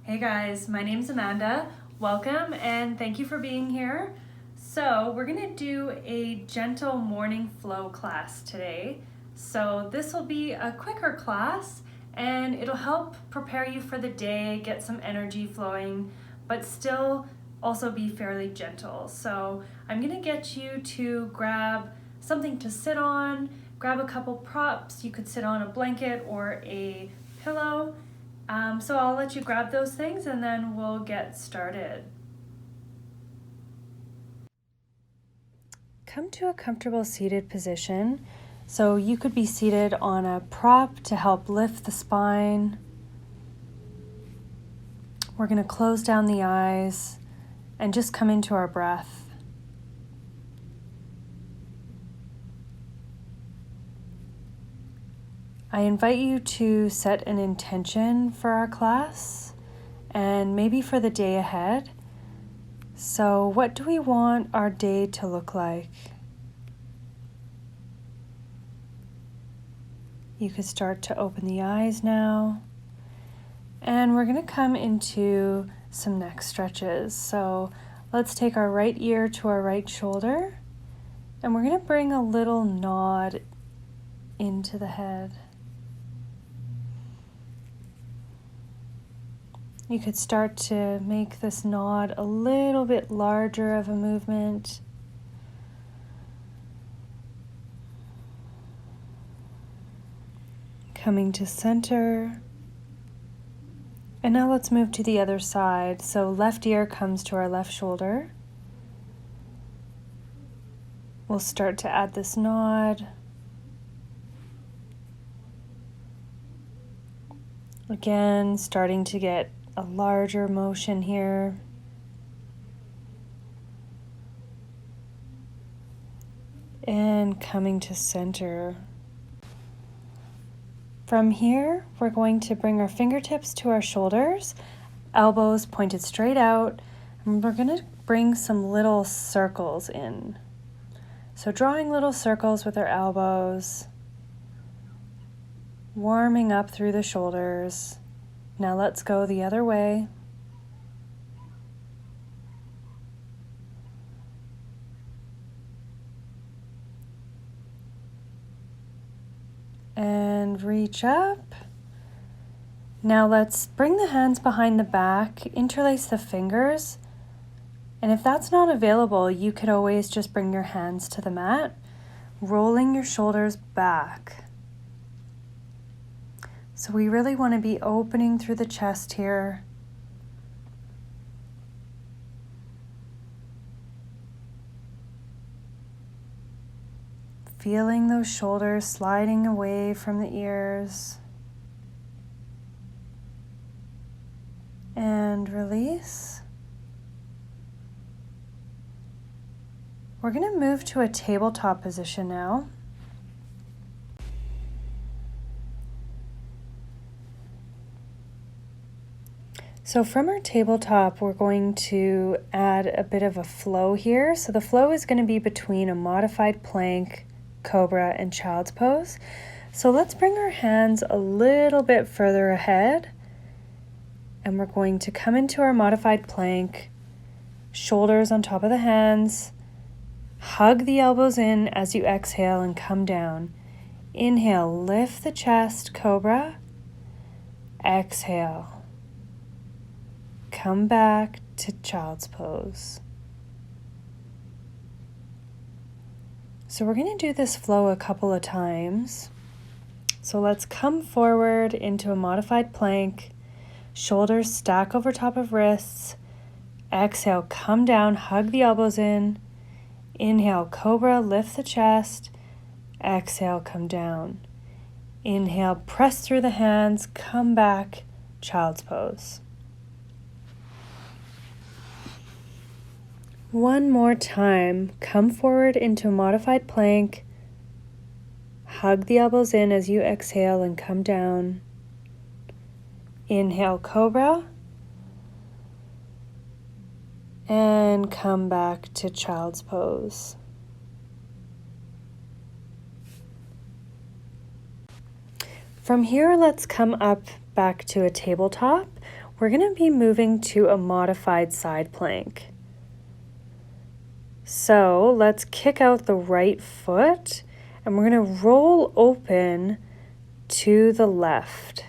Hey guys, my name's Amanda. Welcome and thank you for being here. So we're gonna do a gentle morning flow class today. So this will be a quicker class and it'll help prepare you for the day, get some energy flowing, but still also be fairly gentle. So I'm gonna get you to grab something to sit on, grab a couple props. You could sit on a blanket or a pillow. So I'll let you grab those things and then we'll get started. Come to a comfortable seated position. So you could be seated on a prop to help lift the spine. We're going to close down the eyes and just come into our breath. I invite you to set an intention for our class and maybe for the day ahead. So what do we want our day to look like? You could start to open the eyes now. And we're going to come into some neck stretches. So let's take our right ear to our right shoulder. And we're going to bring a little nod into the head. You could start to make this nod a little bit larger of a movement. Coming to center. And now let's move to the other side. So left ear comes to our left shoulder. We'll start to add this nod. Again, starting to get a larger motion here. And coming to center. From here, we're going to bring our fingertips to our shoulders, elbows pointed straight out, and we're going to bring some little circles in. So drawing little circles with our elbows, warming up through the shoulders. Now let's go the other way. And reach up. Now let's bring the hands behind the back, interlace the fingers. And if that's not available, you could always just bring your hands to the mat, rolling your shoulders back. So we really want to be opening through the chest here. Feeling those shoulders sliding away from the ears. And release. We're going to move to a tabletop position now. So from our tabletop, we're going to add a bit of a flow here. So the flow is going to be between a modified plank, cobra, and child's pose. So let's bring our hands a little bit further ahead. And we're going to come into our modified plank, shoulders on top of the hands. Hug the elbows in as you exhale and come down. Inhale, lift the chest, cobra. Exhale. Come back to child's pose. So we're going to do this flow a couple of times. So let's come forward into a modified plank. Shoulders stack over top of wrists. Exhale, come down, hug the elbows in. Inhale, cobra, lift the chest. Exhale, come down. Inhale, press through the hands, come back, child's pose. One more time, come forward into a modified plank. Hug the elbows in as you exhale and come down. Inhale, cobra. And come back to child's pose. From here, let's come up back to a tabletop. we're going to be moving to a modified side plank. So let's kick out the right foot and we're going to roll open to the left.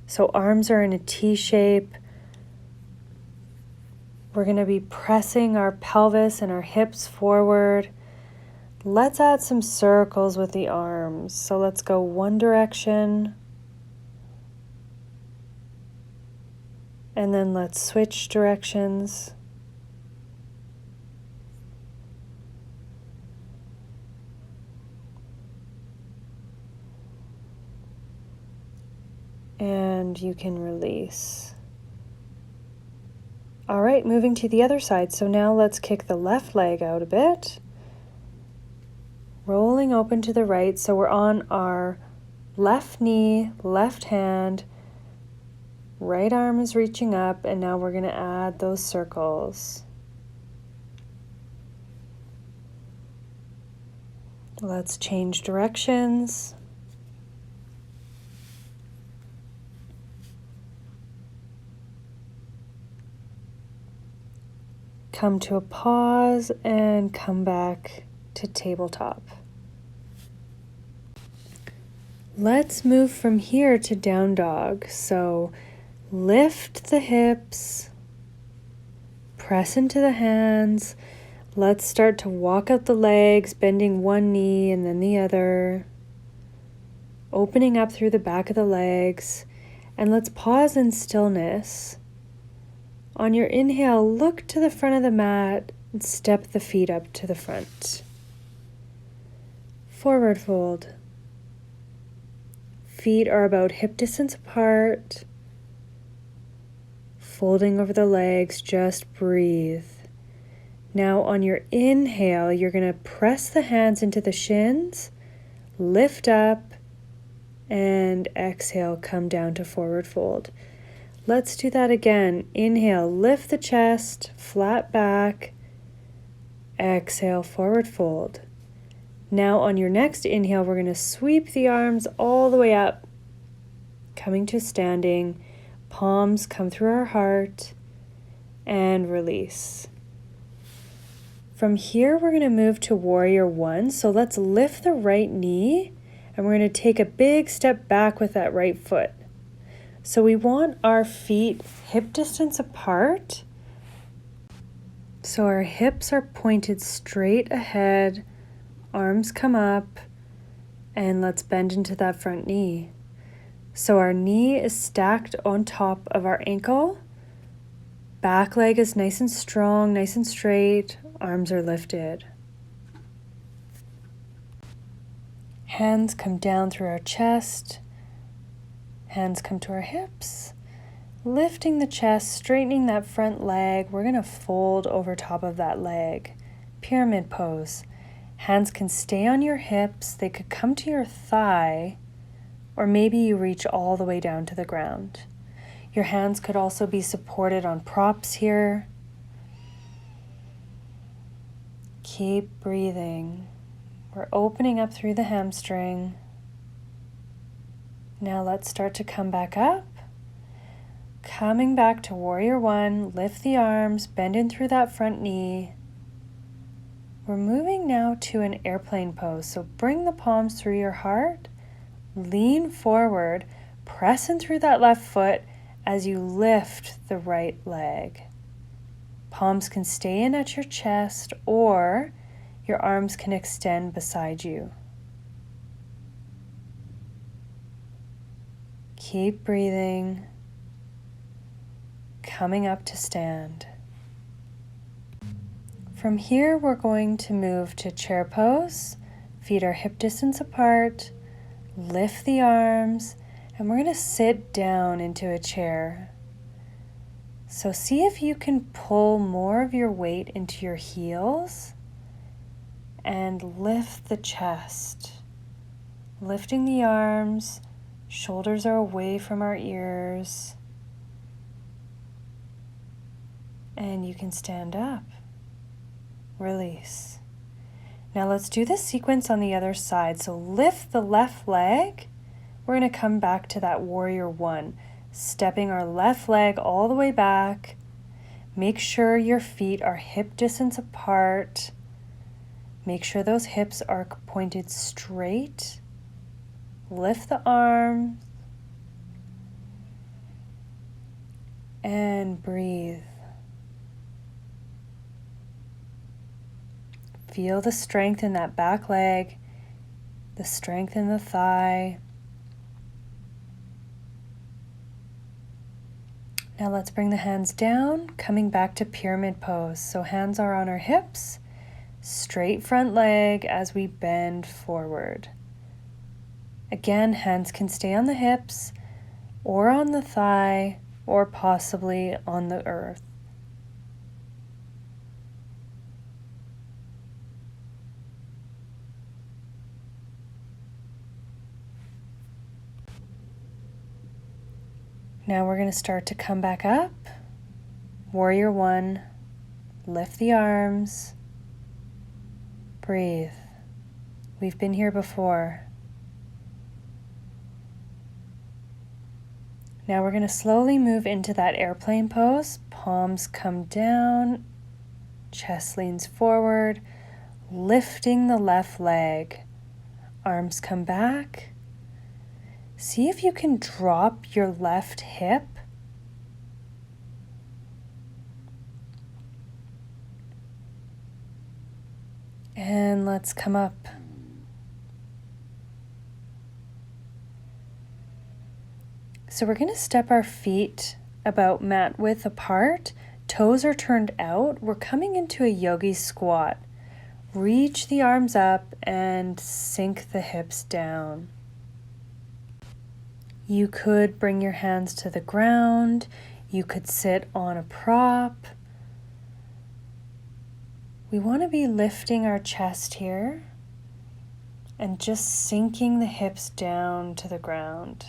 So arms are in a T shape. We're going to be pressing our pelvis and our hips forward. Let's add some circles with the arms. So let's go one direction. And then let's switch directions. And you can release. All right, moving to the other side. So now let's kick the left leg out a bit. Rolling open to the right. So we're on our left knee, left hand, right arm is reaching up, and now we're going to add those circles. Let's change directions. Come to a pause and come back to tabletop. Let's move from here to down dog. So lift the hips, press into the hands. Let's start to walk out the legs, bending one knee and then the other, opening up through the back of the legs. And let's pause in stillness. On your inhale, look to the front of the mat and step the feet up to the front. Forward fold. Feet are about hip distance apart. Folding over the legs, just breathe. Now on your inhale, you're going to press the hands into the shins, lift up, and exhale, come down to forward fold. Let's do that again. Inhale, lift the chest, flat back. Exhale, forward fold. Now on your next inhale, we're going to sweep the arms all the way up, coming to standing. Palms come through our heart and release. From here, we're going to move to warrior one. So let's lift the right knee and we're going to take a big step back with that right foot. So we want our feet hip distance apart. So our hips are pointed straight ahead, arms come up, and let's bend into that front knee. So our knee is stacked on top of our ankle. Back leg is nice and strong, nice and straight, arms are lifted. Hands come down through our chest. Hands come to our hips, lifting the chest, straightening that front leg. We're going to fold over top of that leg. Pyramid pose. Hands can stay on your hips. They could come to your thigh, or maybe you reach all the way down to the ground. Your hands could also be supported on props here. Keep breathing. We're opening up through the hamstring. Now let's start to come back up. Coming back to warrior one, lift the arms, bend in through that front knee. We're moving now to an airplane pose. So bring the palms through your heart, lean forward, press in through that left foot as you lift the right leg. Palms can stay in at your chest or your arms can extend beside you. Keep breathing, coming up to stand. From here, we're going to move to chair pose. Feet are hip distance apart. Lift the arms, and we're going to sit down into a chair. So see if you can pull more of your weight into your heels and lift the chest. Lifting the arms. Shoulders are away from our ears. And you can stand up. Release. Now let's do this sequence on the other side. So lift the left leg. We're going to come back to that warrior one. stepping our left leg all the way back. Make sure your feet are hip distance apart. Make sure those hips are pointed straight. Lift the arms and breathe. Feel the strength in that back leg, the strength in the thigh. Now let's bring the hands down, coming back to pyramid pose. So hands are on our hips, straight front leg as we bend forward. Again, hands can stay on the hips or on the thigh or possibly on the earth. Now we're going to start to come back up. Warrior one, lift the arms, breathe. We've been here before. Now we're going to slowly move into that airplane pose. Palms come down, chest leans forward, lifting the left leg. Arms come back. See if you can drop your left hip. And let's come up. So we're going to step our feet about mat width apart. Toes are turned out. We're coming into a yogi squat. Reach the arms up and sink the hips down. You could bring your hands to the ground. You could sit on a prop. We want to be lifting our chest here and just sinking the hips down to the ground.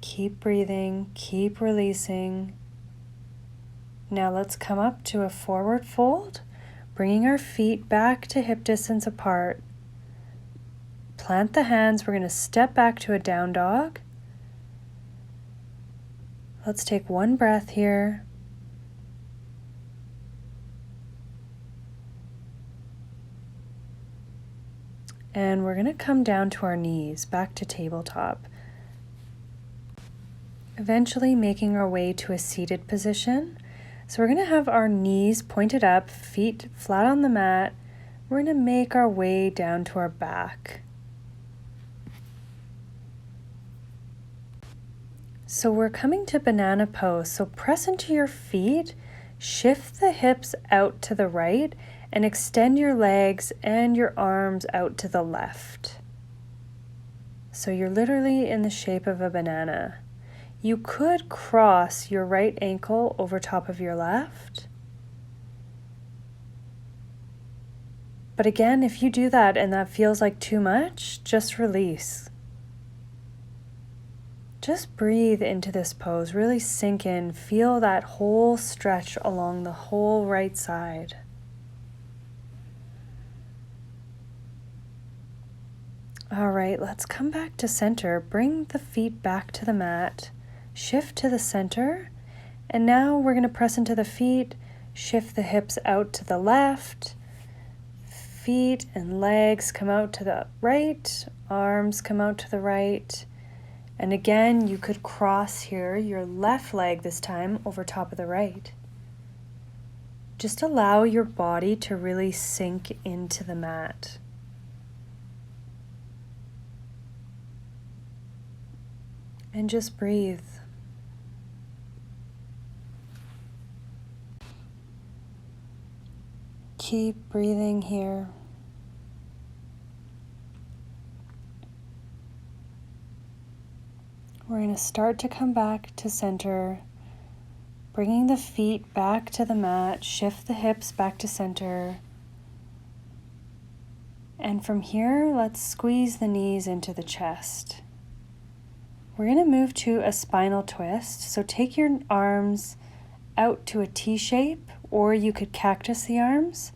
Keep breathing, keep releasing. Now let's come up to a forward fold, bringing our feet back to hip distance apart. Plant the hands. We're going to step back to a down dog. Let's take one breath here. And we're going to come down to our knees, back to tabletop. Eventually making our way to a seated position. So we're going to have our knees pointed up, feet flat on the mat. We're going to make our way down to our back. So we're coming to banana pose. So press into your feet, shift the hips out to the right, and extend your legs and your arms out to the left. So you're literally in the shape of a banana. You could cross your right ankle over top of your left. But again, if you do that and that feels like too much, just release. Just breathe into this pose, really sink in, feel that whole stretch along the whole right side. All right, let's come back to center. Bring the feet back to the mat, shift to the center, and now we're going to press into the feet, shift the hips out to the left, feet and legs come out to the right, arms come out to the right. And again, you could cross here your left leg this time over top of the right. Just allow your body to really sink into the mat. And just breathe. Keep breathing here. We're going to start to come back to center, bringing the feet back to the mat, shift the hips back to center. And from here, let's squeeze the knees into the chest. We're going to move to a spinal twist. So take your arms out to a T shape, or you could cactus the arms.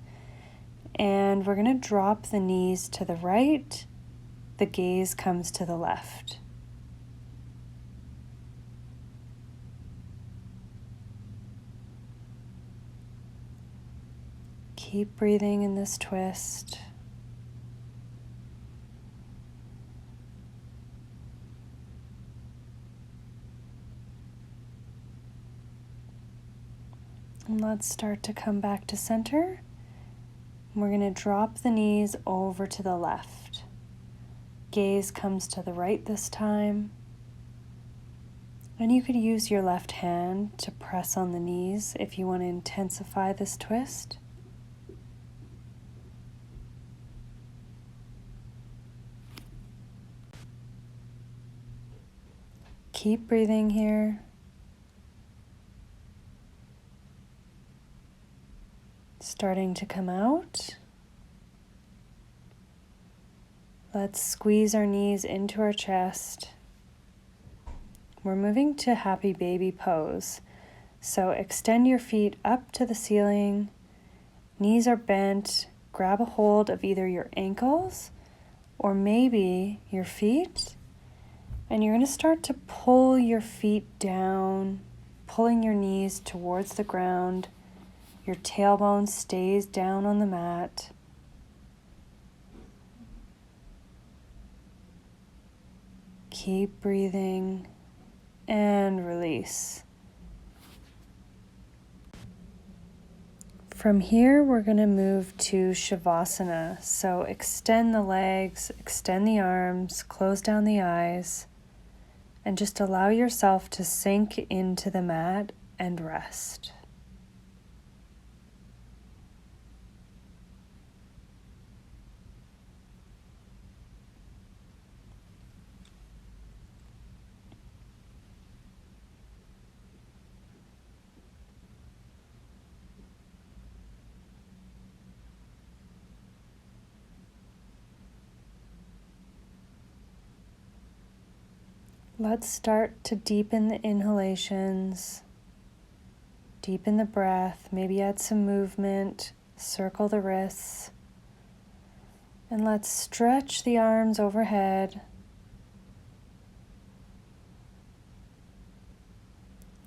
And we're going to drop the knees to the right the gaze comes to the left. Keep breathing in this twist. And let's start to come back to center. We're going to drop the knees over to the left. Gaze comes to the right this time. And you could use your left hand to press on the knees if you want to intensify this twist. Keep breathing here. Starting to come out. Let's squeeze our knees into our chest. We're moving to happy baby pose. So extend your feet up to the ceiling. Knees are bent. Grab a hold of either your ankles or maybe your feet. And you're going to start to pull your feet down, pulling your knees towards the ground. Your tailbone stays down on the mat. Keep breathing and release. From here, we're going to move to Shavasana. So extend the legs, extend the arms, close down the eyes, and just allow yourself to sink into the mat and rest. Let's start to deepen the inhalations, deepen the breath, maybe add some movement, circle the wrists, and let's stretch the arms overhead.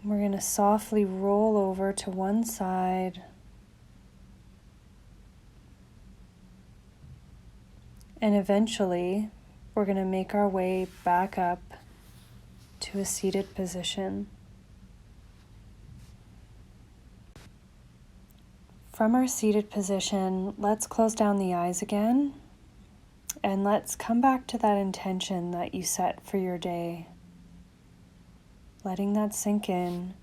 We're going to softly roll over to one side. And eventually, we're going to make our way back up to a seated position. From our seated position, let's close down the eyes again, and let's come back to that intention that you set for your day. Letting that sink in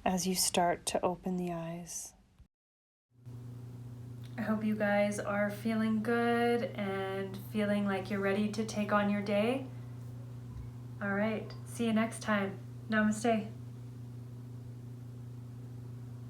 as you start to open the eyes. I hope you guys are feeling good and feeling like you're ready to take on your day. All right, see you next time. Namaste.